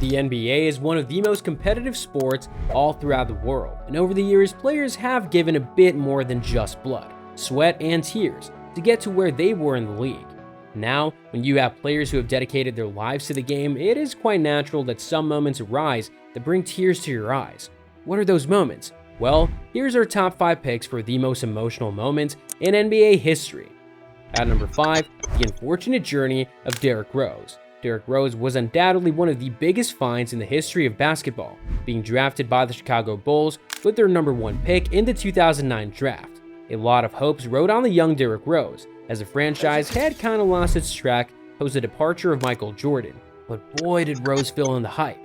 The NBA is one of the most competitive sports all throughout the world, and over the years, players have given a bit more than just blood, sweat, and tears to get to where they were in the league. Now, when you have players who have dedicated their lives to the game, it is quite natural that some moments arise that bring tears to your eyes. What are those moments? Well, here's our top 5 picks for the most emotional moments in NBA history. At number 5, the unfortunate journey of Derrick Rose. Derrick Rose was undoubtedly one of the biggest finds in the history of basketball, being drafted by the Chicago Bulls with their number 1 pick in the 2009 draft. A lot of hopes rode on the young Derrick Rose, as the franchise had kinda lost its track post the departure of Michael Jordan, but boy did Rose fill in the hype.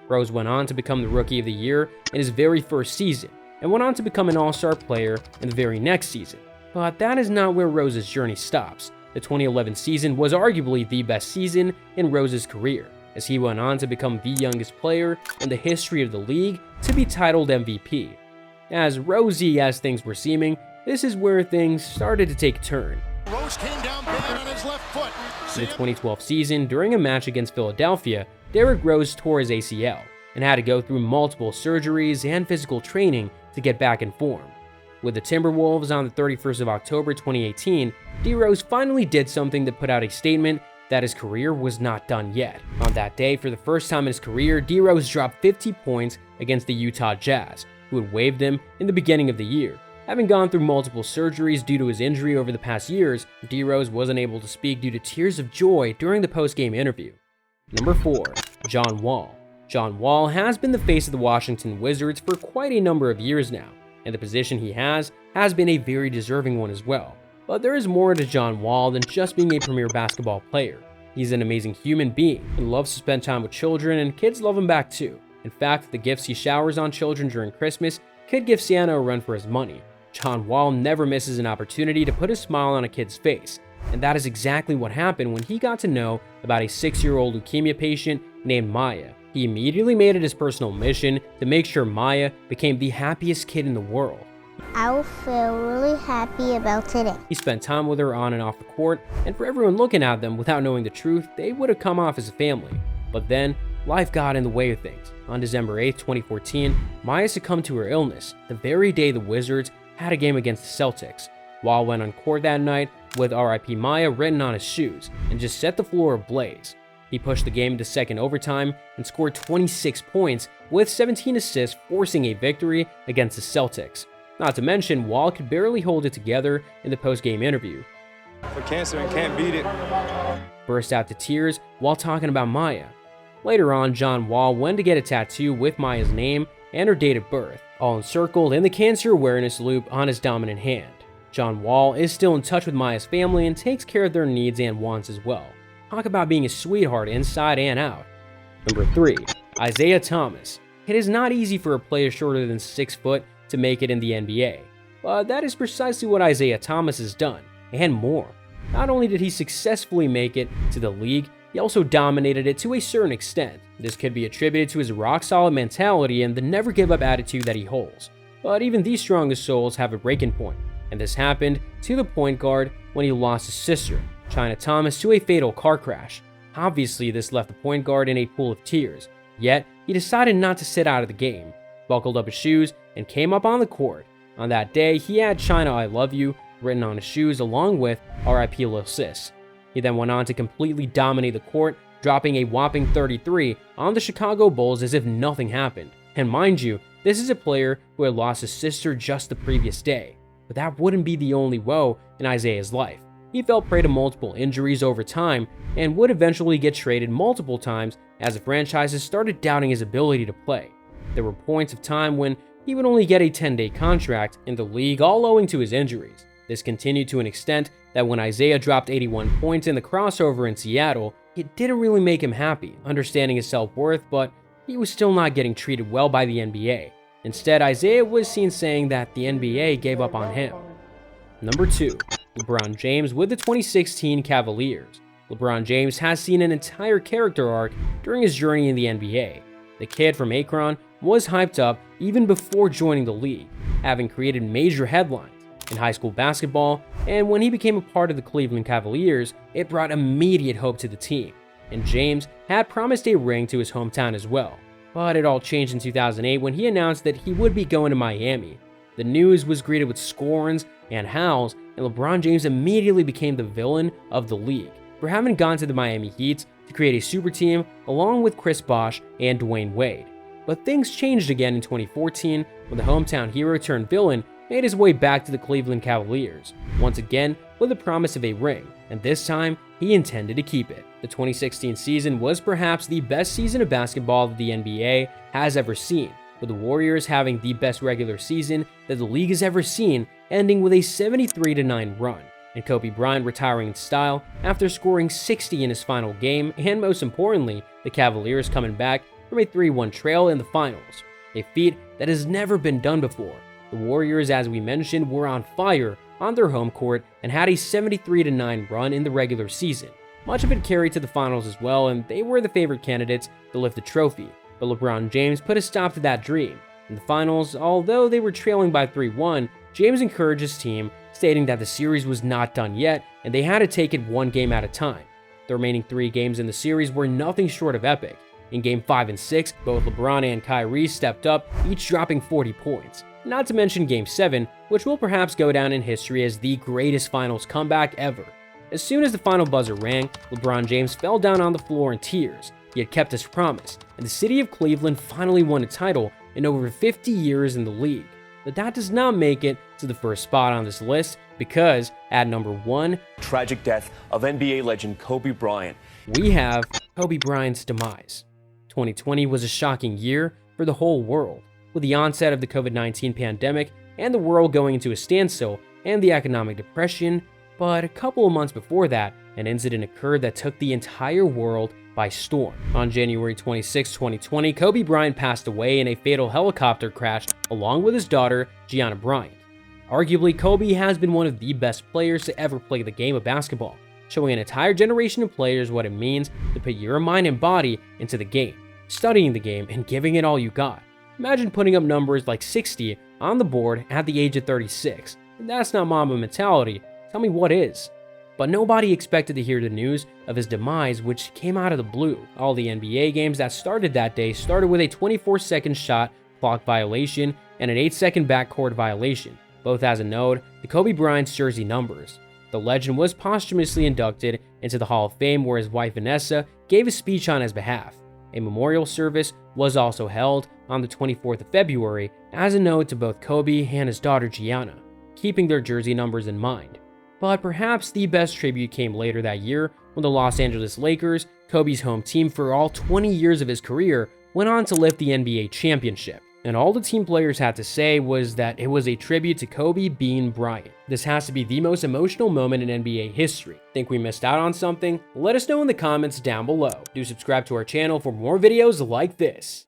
Rose went on to become the Rookie of the Year in his very first season, and went on to become an All-Star player in the very next season. But that is not where Rose's journey stops. The 2011 season was arguably the best season in Rose's career, as he went on to become the youngest player in the history of the league to be titled MVP. As rosy as things were seeming, this is where things started to take a turn. Rose came down bad on his left foot. In the 2012 season, during a match against Philadelphia, Derrick Rose tore his ACL and had to go through multiple surgeries and physical training to get back in form. With the Timberwolves on the 31st of October 2018, D. Rose finally did something that put out a statement that his career was not done yet. On that day, for the first time in his career, D. Rose dropped 50 points against the Utah Jazz, who had waived him in the beginning of the year. Having gone through multiple surgeries due to his injury over the past years, D. Rose wasn't able to speak due to tears of joy during the post-game interview. Number 4, John Wall. John Wall has been the face of the Washington Wizards for quite a number of years now, and the position he has been a very deserving one as well. But there is more to John Wall than just being a premier basketball player. He's an amazing human being and loves to spend time with children, and kids love him back too. In fact, the gifts he showers on children during Christmas could give Santa a run for his money. John Wall never misses an opportunity to put a smile on a kid's face, and that is exactly what happened when he got to know about a 6-year-old leukemia patient named Maya. He immediately made it his personal mission to make sure Maya became the happiest kid in the world. I will feel really happy about today. He spent time with her on and off the court, and for everyone looking at them without knowing the truth, they would have come off as a family. But then, life got in the way of things. On December 8, 2014, Maya succumbed to her illness, the very day the Wizards had a game against the Celtics. Wall went on court that night with RIP Maya written on his shoes and just set the floor ablaze. He pushed the game to second overtime and scored 26 points with 17 assists, forcing a victory against the Celtics. Not to mention, Wall could barely hold it together in the post-game interview. For cancer and can't beat it. Burst out to tears while talking about Maya. Later on, John Wall went to get a tattoo with Maya's name and her date of birth, all encircled in the cancer awareness loop on his dominant hand. John Wall is still in touch with Maya's family and takes care of their needs and wants as well. Talk about being a sweetheart inside and out. Number 3, Isaiah Thomas. It is not easy for a player shorter than 6 foot to make it in the NBA, but that is precisely what Isaiah Thomas has done, and more. Not only did he successfully make it to the league, he also dominated it to a certain extent. This could be attributed to his rock-solid mentality and the never-give-up attitude that he holds. But even the strongest souls have a breaking point, and this happened to the point guard when he lost his sister, China Thomas, to a fatal car crash. Obviously, this left the point guard in a pool of tears, yet he decided not to sit out of the game, buckled up his shoes, and came up on the court. On that day, he had "China, I love you" written on his shoes along with RIP Lil Sis. He then went on to completely dominate the court, dropping a whopping 33 on the Chicago Bulls as if nothing happened. And mind you, this is a player who had lost his sister just the previous day. But that wouldn't be the only woe in Isaiah's life. He fell prey to multiple injuries over time and would eventually get traded multiple times as the franchises started doubting his ability to play. There were points of time when he would only get a 10-day contract in the league, all owing to his injuries. This continued to an extent that when Isaiah dropped 81 points in the crossover in Seattle, it didn't really make him happy, understanding his self-worth, but he was still not getting treated well by the NBA. Instead, Isaiah was seen saying that the NBA gave up on him. Number 2, LeBron James with the 2016 Cavaliers. LeBron James has seen an entire character arc during his journey in the NBA. The kid from Akron was hyped up even before joining the league, having created major headlines in high school basketball, and when he became a part of the Cleveland Cavaliers, it brought immediate hope to the team. and James had promised a ring to his hometown as well. But it all changed in 2008 when he announced that he would be going to Miami. The news was greeted with scorns and howls, and LeBron James immediately became the villain of the league for having gone to the Miami Heat to create a super team along with Chris Bosh and Dwayne Wade. But things changed again in 2014 when the hometown hero turned villain made his way back to the Cleveland Cavaliers, once again with the promise of a ring, and this time he intended to keep it. The 2016 season was perhaps the best season of basketball that the NBA has ever seen, with the Warriors having the best regular season that the league has ever seen, ending with a 73-9 run, and Kobe Bryant retiring in style after scoring 60 in his final game, and most importantly, the Cavaliers coming back from a 3-1 trail in the finals, a feat that has never been done before. The Warriors, as we mentioned, were on fire on their home court and had a 73-9 run in the regular season. Much of it carried to the finals as well, and they were the favorite candidates to lift the trophy, but LeBron James put a stop to that dream. In the finals, although they were trailing by 3-1, James encouraged his team, stating that the series was not done yet and they had to take it one game at a time. The remaining 3 games in the series were nothing short of epic. In Game 5 and 6, both LeBron and Kyrie stepped up, each dropping 40 points. Not to mention Game 7, which will perhaps go down in history as the greatest finals comeback ever. As soon as the final buzzer rang, LeBron James fell down on the floor in tears. He had kept his promise, and the city of Cleveland finally won a title in over 50 years in the league. But that does not make it to the first spot on this list, because at number 1, tragic death of NBA legend Kobe Bryant, we have Kobe Bryant's demise. 2020 was a shocking year for the whole world, with the onset of the COVID-19 pandemic and the world going into a standstill and the economic depression. But a couple of months before that, an incident occurred that took the entire world by storm. On January 26, 2020, Kobe Bryant passed away in a fatal helicopter crash along with his daughter, Gianna Bryant. Arguably, Kobe has been one of the best players to ever play the game of basketball, showing an entire generation of players what it means to put your mind and body into the game, studying the game, and giving it all you got. Imagine putting up numbers like 60 on the board at the age of 36. If that's not Mamba mentality, tell me what is. But nobody expected to hear the news of his demise, which came out of the blue. All the NBA games that started that day started with a 24-second shot clock violation and an 8-second backcourt violation, both as a nod to Kobe Bryant's jersey numbers. The legend was posthumously inducted into the Hall of Fame, where his wife Vanessa gave a speech on his behalf. A memorial service was also held on the 24th of February as a nod to both Kobe and his daughter Gianna, keeping their jersey numbers in mind. But perhaps the best tribute came later that year when the Los Angeles Lakers, Kobe's home team for all 20 years of his career, went on to lift the NBA championship. And all the team players had to say was that it was a tribute to Kobe Bean Bryant. This has to be the most emotional moment in NBA history. Think we missed out on something? Let us know in the comments down below. Do subscribe to our channel for more videos like this.